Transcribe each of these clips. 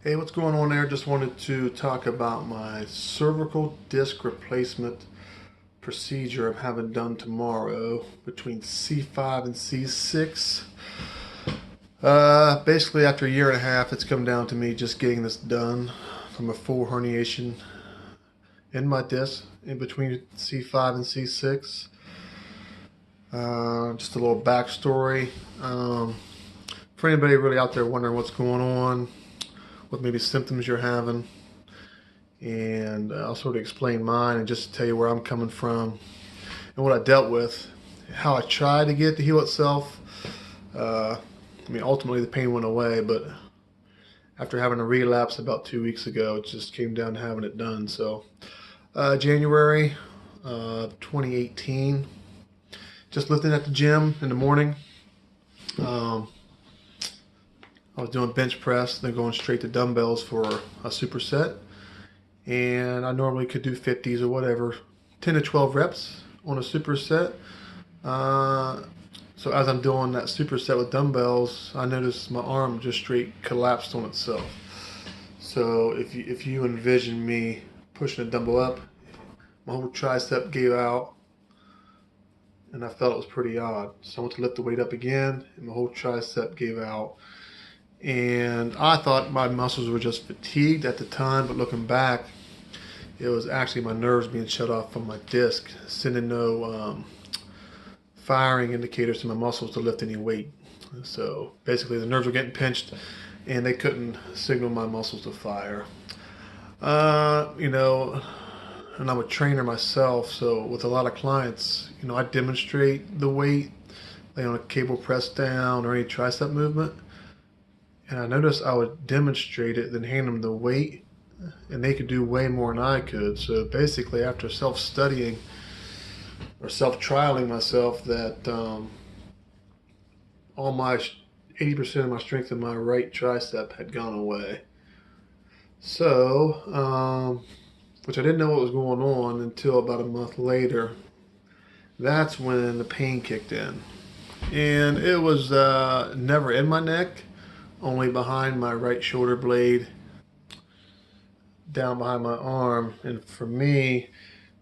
Hey, what's going on there? Just wanted to talk about my cervical disc replacement procedure I'm having done tomorrow between C5 and C6. Basically, after a year and a half, it's come down to me just getting this done from a full herniation in my disc in between C5 and C6. Just a little backstory. For anybody really out there wondering what's going on, what maybe symptoms you're having, and I'll sort of explain mine and just tell you where I'm coming from and what I dealt with, how I tried to get it to heal itself. Ultimately the pain went away, but after having a relapse about 2 weeks ago, it just came down to having it done. So, January 2018, just lifting at the gym in the morning. I was doing bench press, then going straight to dumbbells for a superset. And I normally could do 50s or whatever, 10 to 12 reps on a superset. So as I'm doing that superset with dumbbells, I noticed my arm just straight collapsed on itself. So if you envision me pushing a dumbbell up, my whole tricep gave out, and I felt it was pretty odd. So I went to lift the weight up again, and my whole tricep gave out. And I thought my muscles were just fatigued at the time, but looking back, it was actually my nerves being shut off from my disc, sending no firing indicators to my muscles to lift any weight. So basically the nerves were getting pinched and they couldn't signal my muscles to fire. And I'm a trainer myself, so with a lot of clients, I demonstrate the weight, like on a cable press down or any tricep movement. And I noticed I would demonstrate it, then hand them the weight, and they could do way more than I could. So basically, after self-studying or self-trialing myself, that all my 80% of my strength in my right tricep had gone away. So, which I didn't know what was going on until about a month later. That's when the pain kicked in. And it was never in my neck, only behind my right shoulder blade, down behind my arm, and for me,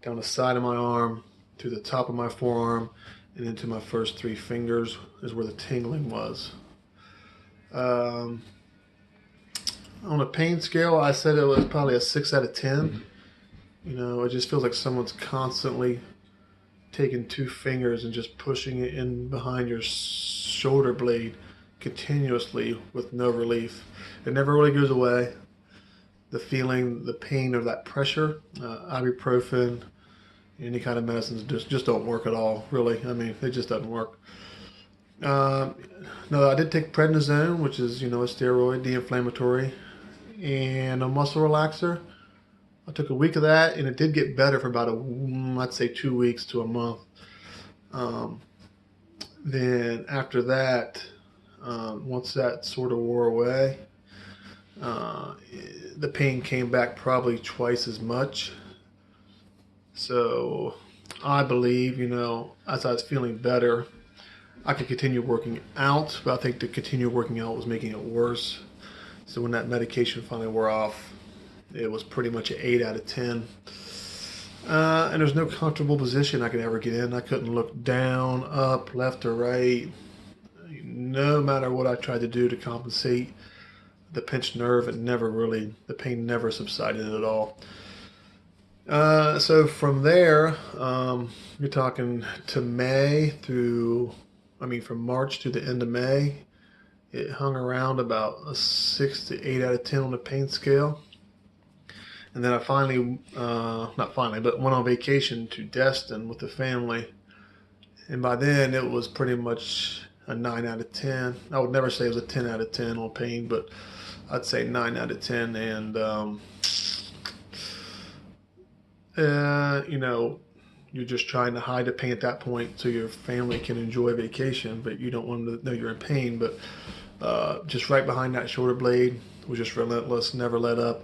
down the side of my arm, to the top of my forearm, and into my first three fingers is where the tingling was. On a pain scale, I said it was probably a 6 out of 10. It just feels like someone's constantly taking two fingers and just pushing it in behind your shoulder blade continuously with no relief. It never really goes away. The feeling, the pain of that pressure, ibuprofen, any kind of medicines just don't work at all, really. It just doesn't work. No, I did take prednisone, which is, a steroid, de-inflammatory, and a muscle relaxer. I took a week of that, and it did get better for about I'd say 2 weeks to a month. Then after that, once that sort of wore away, the pain came back probably twice as much. So I believe, as I was feeling better, I could continue working out, but I think to continue working out was making it worse. So when that medication finally wore off, it was pretty much an 8 out of 10. And there's no comfortable position I could ever get in. I couldn't look down, up, left, or right. No matter what I tried to do to compensate the pinched nerve, the pain never subsided at all. So from there, you're talking to from March to the end of May, it hung around about a 6 to 8 out of 10 on the pain scale. And then I went on vacation to Destin with the family. And by then it was pretty much a 9 out of 10. I would never say it was a 10 out of 10 on pain, but I'd say 9 out of 10. And, you're just trying to hide the pain at that point so your family can enjoy vacation, but you don't want them to know you're in pain. But just right behind that shoulder blade was just relentless, never let up.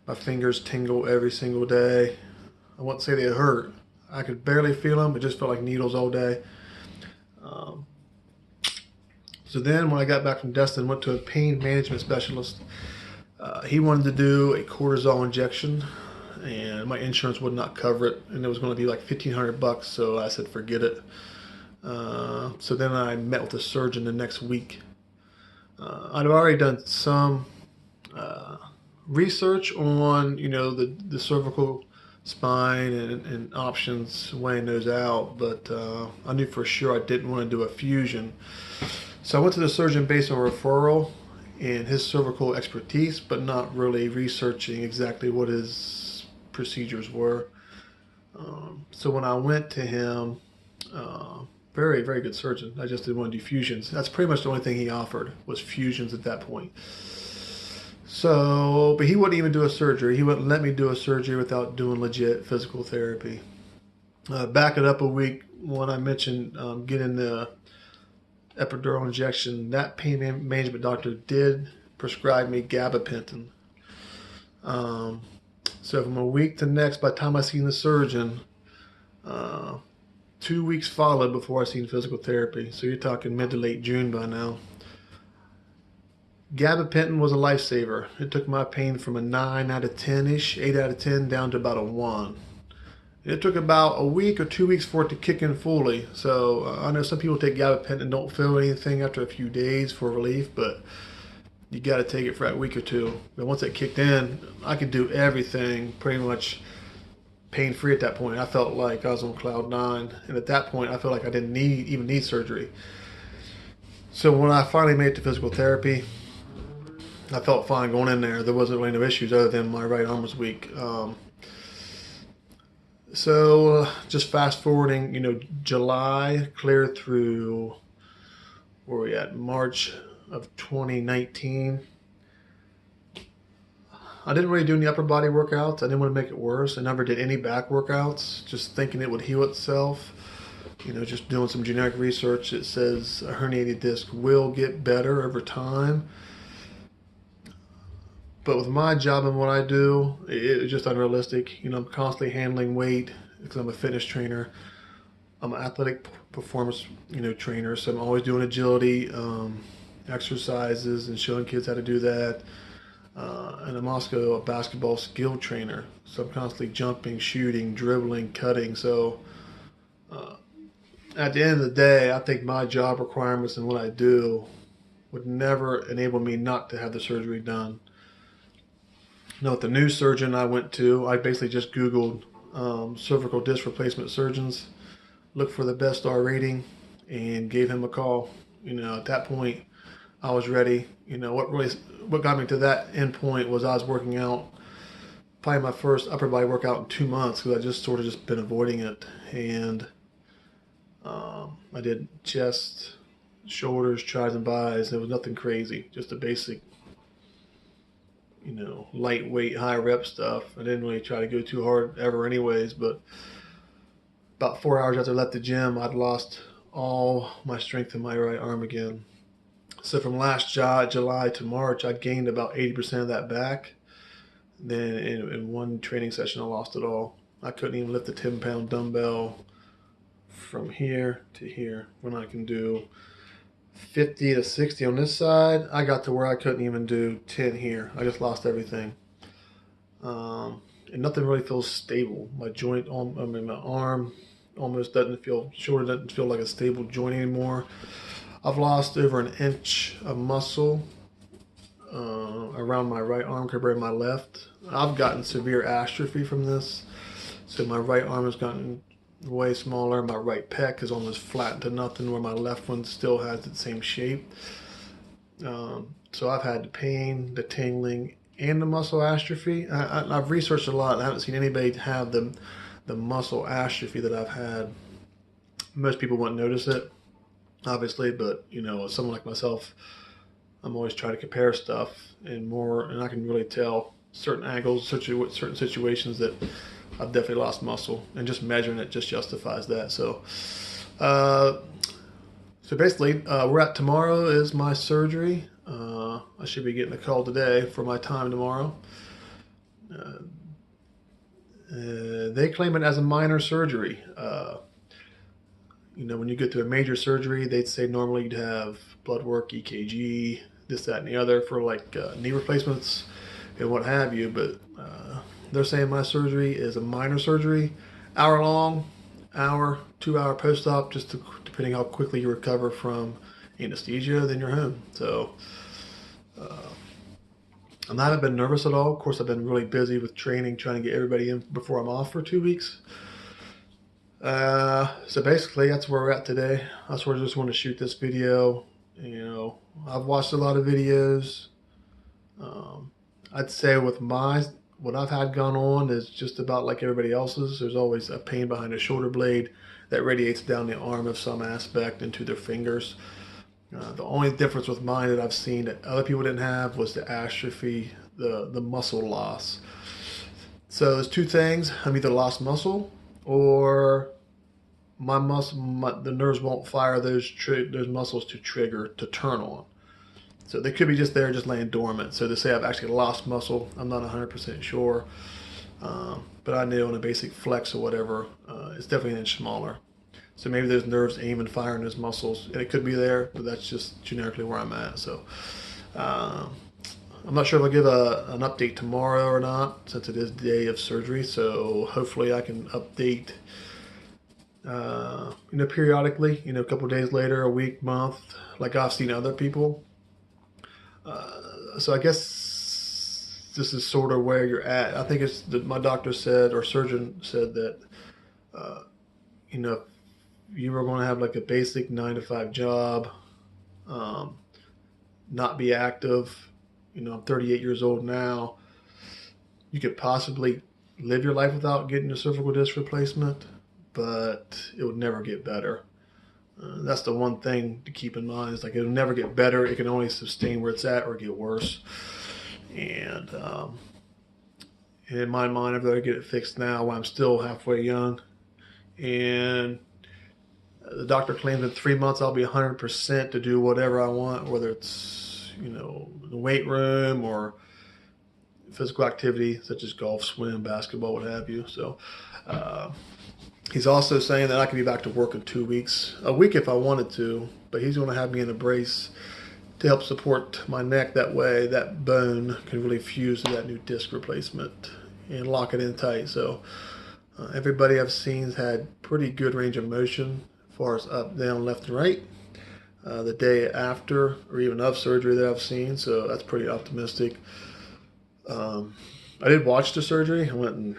My fingers tingle every single day. I wouldn't say they hurt. I could barely feel them. It just felt like needles all day. So then when I got back from Destin, went to a pain management specialist. He wanted to do a cortisol injection, and my insurance would not cover it, and it was going to be like $1,500. So I said, forget it. So then I met with the surgeon the next week. I'd already done some research on, the cervical spine and options, weighing those out, but I knew for sure I didn't want to do a fusion. So I went to the surgeon based on referral and his cervical expertise, but not really researching exactly what his procedures were. So when I went to him, very, very good surgeon. I just didn't want to do fusions. That's pretty much the only thing he offered was fusions at that point. So, but he wouldn't even do a surgery. He wouldn't let me do a surgery without doing legit physical therapy. Back it up a week when I mentioned getting the epidural injection, that pain management doctor did prescribe me gabapentin. So from a week to next, by the time I seen the surgeon, 2 weeks followed before I seen physical therapy. So you're talking mid to late June by now. Gabapentin was a lifesaver. It took my pain from a 9 out of 10-ish, 8 out of 10, down to about a 1. It took about a week or 2 weeks for it to kick in fully. So I know some people take gabapentin and don't feel anything after a few days for relief, but you got to take it for a week or two. But once it kicked in, I could do everything pretty much pain-free at that point. I felt like I was on cloud 9, and at that point I felt like I didn't even need surgery. So when I finally made it to physical therapy, I felt fine going in there. There wasn't really no issues other than my right arm was weak. So just fast forwarding, July clear through, where are we at, March of 2019. I didn't really do any upper body workouts. I didn't want to make it worse. I never did any back workouts, just thinking it would heal itself. Just doing some generic research that says a herniated disc will get better over time. But with my job and what I do, it's just unrealistic. I'm constantly handling weight because I'm a fitness trainer. I'm an athletic performance, trainer. So I'm always doing agility exercises and showing kids how to do that. And I'm also a basketball skill trainer. So I'm constantly jumping, shooting, dribbling, cutting. So at the end of the day, I think my job requirements and what I do would never enable me not to have the surgery done. With the new surgeon I went to, I basically just Googled cervical disc replacement surgeons, looked for the best star rating, and gave him a call. At that point, I was ready. What got me to that end point was I was working out, probably my first upper body workout in 2 months because I just sort of just been avoiding it. And I did chest, shoulders, triceps, and bis. It was nothing crazy, just a basic lightweight, high rep stuff. I didn't really try to go too hard ever anyways, but about 4 hours after I left the gym, I'd lost all my strength in my right arm again. So from last July to March, I gained about 80% of that back. Then in one training session, I lost it all. I couldn't even lift a 10-pound dumbbell from here to here when I can do 50 to 60 on this side. I got to where I couldn't even do 10 here. I just lost everything. And nothing really feels stable. My joint, my arm almost doesn't feel, shoulder doesn't feel like a stable joint anymore. I've lost over an inch of muscle around my right arm compared to my left. I've gotten severe atrophy from this. So my right arm has gotten way smaller. My right pec is almost flattened to nothing, where my left one still has the same shape. So I've had the pain, the tingling, and the muscle atrophy. I've researched a lot. I haven't seen anybody have the muscle atrophy that I've had. Most people wouldn't notice it, obviously, but someone like myself, I'm always trying to compare stuff and I can really tell certain angles, certain situations that I've definitely lost muscle, and just measuring it just justifies that. So basically, we're at tomorrow is my surgery. I should be getting a call today for my time tomorrow. They claim it as a minor surgery. When you get to a major surgery, they'd say normally you'd have blood work, EKG, this, that, and the other for like knee replacements. and what have you. But they're saying my surgery is a minor surgery, hour long, hour, 2 hour post-op, just depending how quickly you recover from anesthesia, then you're home. So I haven't been nervous at all. Of course, I've been really busy with training, trying to get everybody in before I'm off for 2 weeks. So basically, that's where we're at today. That's where I just want to shoot this video. You know, I've watched a lot of videos. I'd say with what I've had gone on is just about like everybody else's. There's always a pain behind the shoulder blade that radiates down the arm of some aspect into their fingers. The only difference with mine that I've seen that other people didn't have was the atrophy, the muscle loss. So there's two things. I'm either lost muscle or the nerves won't fire those muscles to trigger, to turn on. So they could be just there, just laying dormant. So to say I've actually lost muscle, I'm not 100% sure. But I know on a basic flex or whatever, it's definitely an inch smaller. So maybe those nerves ain't even firing those muscles, and it could be there, but that's just generically where I'm at. So I'm not sure if I'll give an update tomorrow or not, since it is the day of surgery. So hopefully I can update, periodically, a couple of days later, a week, month, like I've seen other people. So I guess this is sort of where you're at. I think it's my doctor said, or surgeon said that, you were going to have like a basic 9 to 5 job, not be active. I'm 38 years old now. You could possibly live your life without getting a cervical disc replacement, but it would never get better. That's the one thing to keep in mind, is like it'll never get better. It can only sustain where it's at or get worse. And in my mind, I'd rather get it fixed now while I'm still halfway young. And the doctor claims in 3 months I'll be 100% to do whatever I want, whether it's, the weight room or physical activity such as golf, swim, basketball, what have you. So he's also saying that I can be back to work in 2 weeks, a week if I wanted to, but he's going to have me in a brace to help support my neck. That way that bone can really fuse to that new disc replacement and lock it in tight. So everybody I've seen has had pretty good range of motion as far as up, down, left, and right the day after or even of surgery that I've seen. So that's pretty optimistic. I did watch the surgery. I wouldn't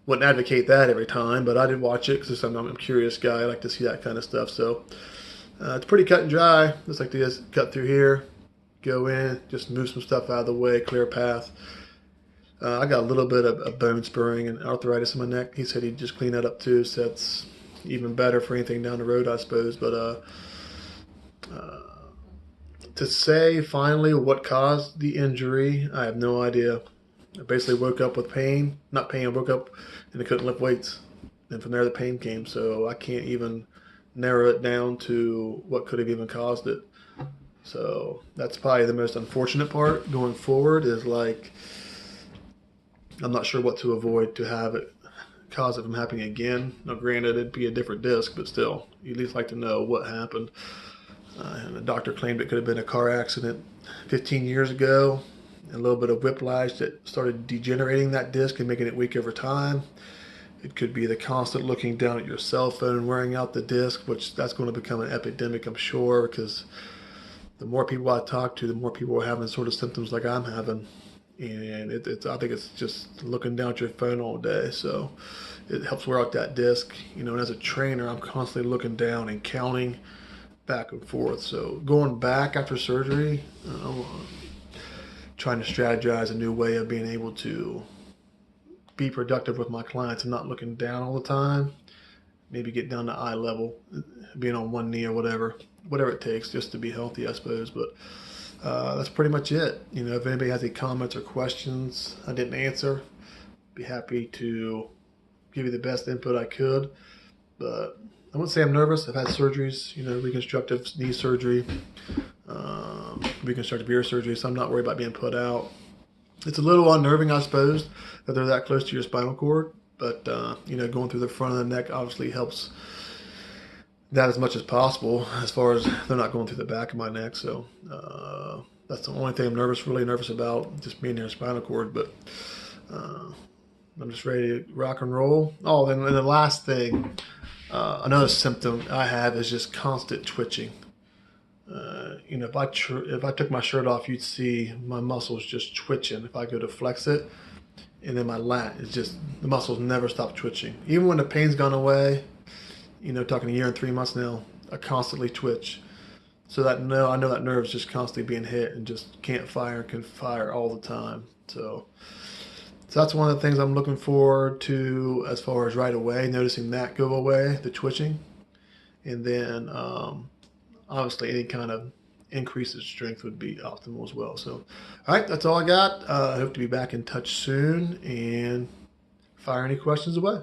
advocate that every time, but I did watch it because I'm a curious guy. I like to see that kind of stuff. So it's pretty cut and dry. Just like to just cut through here, go in, just move some stuff out of the way, clear path. I got a little bit of bone spurring and arthritis in my neck. He said he'd just clean that up too, so that's even better for anything down the road, I suppose. But to say finally what caused the injury, I have no idea. I basically woke up with pain. Not pain, I woke up and I couldn't lift weights. And from there the pain came. So I can't even narrow it down to what could have even caused it. So that's probably the most unfortunate part going forward, is like, I'm not sure what to avoid to have it cause it from happening again. Now granted, it'd be a different disc, but still, you at least like to know what happened. And the doctor claimed it could have been a car accident 15 years ago, a little bit of whiplash that started degenerating that disc and making it weak over time. It could be the constant looking down at your cell phone, wearing out the disc, which that's going to become an epidemic, I'm sure, because the more people I talk to, the more people are having sort of symptoms like I'm having. And I think it's just looking down at your phone all day. So it helps wear out that disc. And as a trainer, I'm constantly looking down and counting back and forth. So going back after surgery, I'm trying to strategize a new way of being able to be productive with my clients and not looking down all the time. Maybe get down to eye level, being on one knee or whatever it takes just to be healthy, I suppose. But that's pretty much it. If anybody has any comments or questions I didn't answer, be happy to give you the best input I could. But I wouldn't say I'm nervous. I've had surgeries, reconstructive knee surgery, reconstructive ear surgery, so I'm not worried about being put out. It's a little unnerving, I suppose, that they're that close to your spinal cord. But, going through the front of the neck obviously helps that as much as possible, as far as they're not going through the back of my neck. So That's the only thing I'm really nervous about, just being near spinal cord. But I'm just ready to rock and roll. Oh, and the last thing, another symptom I have is just constant twitching. If I took my shirt off, you'd see my muscles just twitching. If I go to flex it, and then my lat is just, the muscles never stop twitching. Even when the pain's gone away, talking a year and 3 months now, I constantly twitch. So I know that nerve's just constantly being hit and just can fire all the time. So that's one of the things I'm looking forward to as far as right away, noticing that go away, the twitching. And then obviously any kind of increase in strength would be optimal as well. So, all right, that's all I got. I hope to be back in touch soon and fire any questions away.